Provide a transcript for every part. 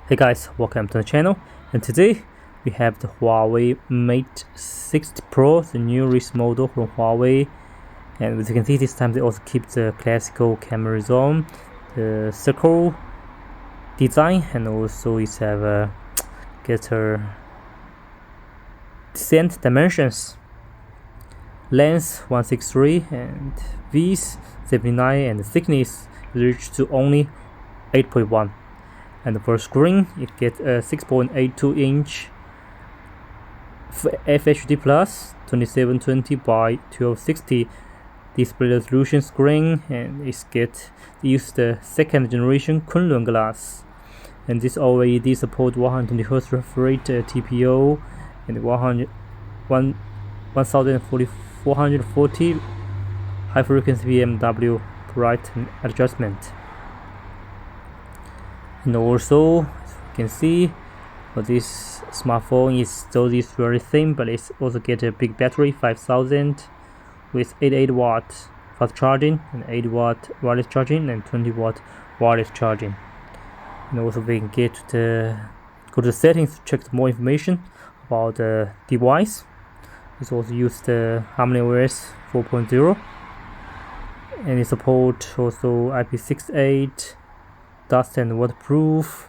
Hey guys, welcome to the channel, and today we have the Huawei Mate60Pro, the newest model from Huawei. And as you can see, this time they also keep the classical camera on, the circle design, and also it have a decent dimensions. Length 163 and width 79, and the thickness reached to only 8.1. And for screen, it gets a 6.82 inch FHD plus 2720 by 1260 display resolution screen, and it use the second generation Kunlun glass. And this OLED support 120Hz refresh rate TPO and 1440 high frequency BMW brightness adjustment. And also, as you can see, this smartphone is very thin, but it also get a big battery, 5000, with 88 watt fast charging and 8 watt wireless charging and 20 watt wireless charging. And also we can go to the settings to check more information about the device. It's also used the HarmonyOS 4.0, and it supports also IP68, dust and waterproof,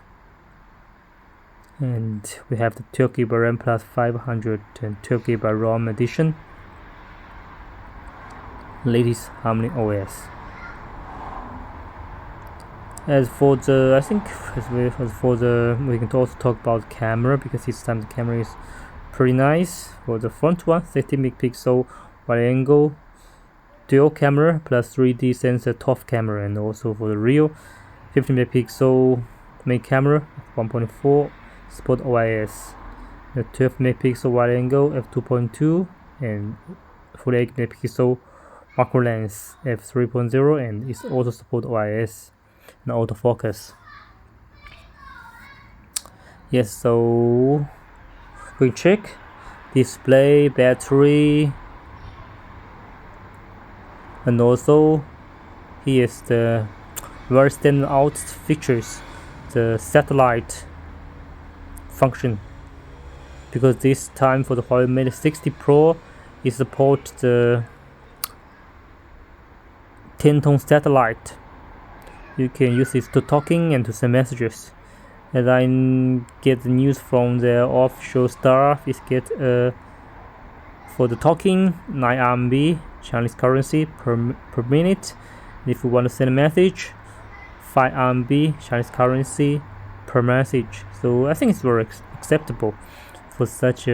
and we have the 12GB RAM plus 512GB ROM edition, latest HarmonyOS. As for the, we can also talk about camera, because this time the camera is pretty nice. For the front one, 60MP wide angle dual camera plus 3D sensor top camera, and also for the rear, 50MP main camera, f1.4 spot OIS, the 12MP wide angle f2.2, and 48MP macro lens f3.0, and it also support OIS and autofocus. Yes, so we check display, battery, and also here's the very standard out features, the satellite function, because this time for the Huawei Mate60Pro it supports the 10-tone satellite. You can use this to talking and to send messages. As I get the news from the offshore staff, it get for the talking 9 RMB Chinese currency per minute. If you want to send a message, 5 RMB Chinese currency per message. So I think it's very acceptable for such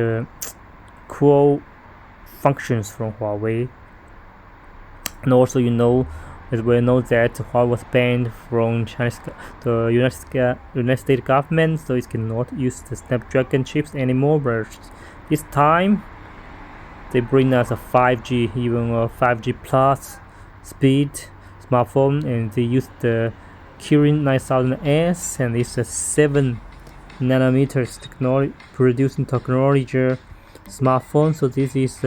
cool functions from Huawei. And also, as we know that Huawei was banned from the United States government, so it cannot use the Snapdragon chips anymore. But this time they bring us a 5G, even a 5G plus speed smartphone, and they use the Kirin 9000S, and it's a 7 nanometers technology producing technology smartphone. So this is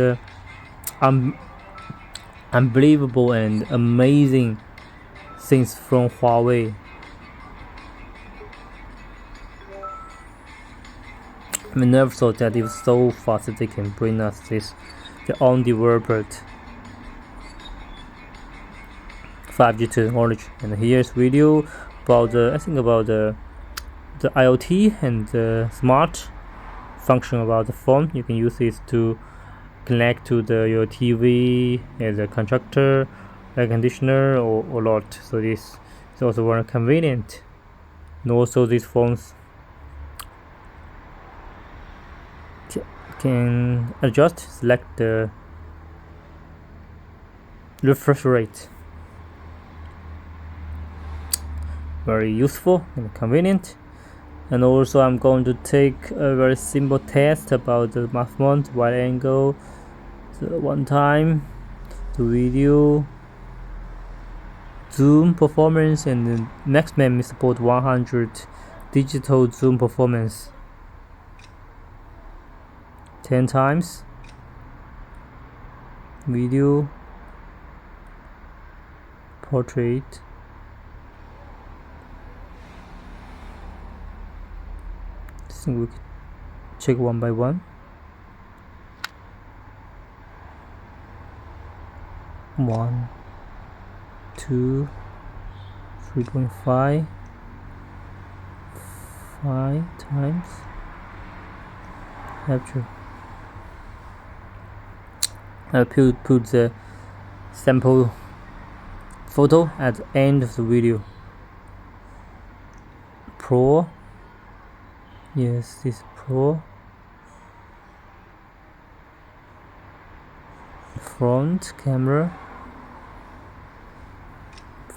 unbelievable and amazing things from Huawei. I never thought that it was so fast that they can bring us their own developed 5G technology. And here's video about the IoT and the smart function about the phone. You can use this to connect to your TV as a contractor, air conditioner, or lot. So this is also very convenient. And also these phones can select the refresh rate. Very useful and convenient. And also I'm going to take a very simple test about the smartphone wide angle. So one time the video zoom performance, and the maximum support 100 digital zoom performance. 10 times video portrait think we could check one by one. 1, 2, 3.5, 5 times capture. I'll put the sample photo at the end of the video. Pro. Yes, this Pro. Front camera.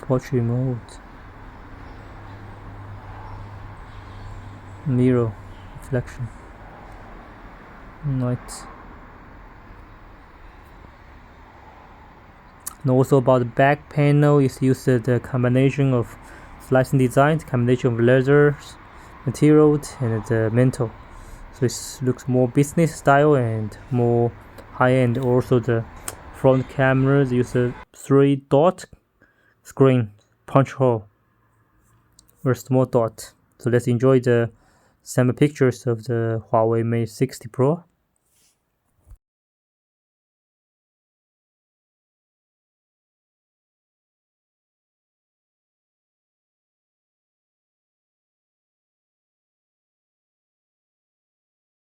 Portrait mode. Mirror reflection. Right. And also about the back panel, is used the combination of slicing design, combination of leathers, materials, and the metal. So it looks more business style and more high-end. Also the front cameras use a 3-dot screen punch hole or small dot. So let's enjoy the sample pictures of the Huawei Mate 60 Pro.